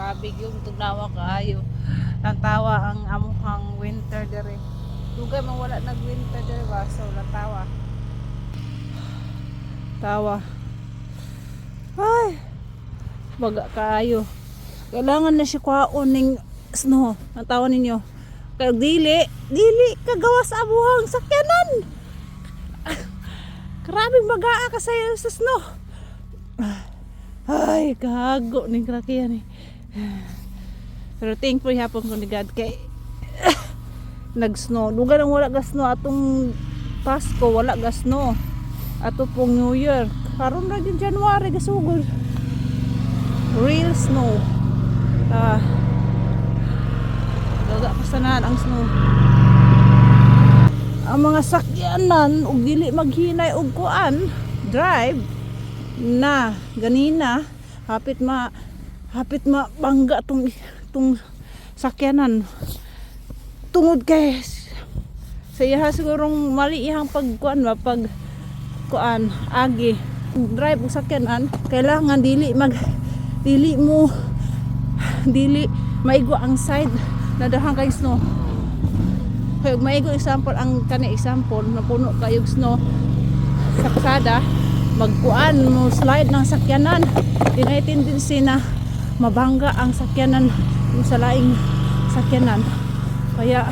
grabe yung tugnawa kaayo. Lantawa ang amuhang winter dire. Dugay man wala nag-winter dire ba, so lantawa. Tawa. Ay, baga kaayo. Kailangan na siya kwaon ning snow. Ang tawa ninyo. Kaya dili kagawa sa abuhang sakyanan. Grabing bagaa ka sa snow. Ay, kahago ning krakyan eh. Pero thankful hapon ko ni God kay nag-snow. Lugar ang wala ga snow atong Pasko, wala ga snow. Ato pong New Year. Karon na din January gasugol. Real snow. Daga pa sanahan ang snow. Ang mga sakyanan ug dili maghinay og kuan, drive na ganina hapit bangga tong sakyanan. Tungod kay sa iya sigurong mali iyang pagkuan ba pag kuan agi drive og sakyanan kailangan dili maigo ang side na dahang kay snow. Kaya maigo example ang kani example na puno kayog snow sa kalsada magkuan mo slide ng sakyanan dinay tendency na mabangga ang sakyanan yung sa laing sakyanan kaya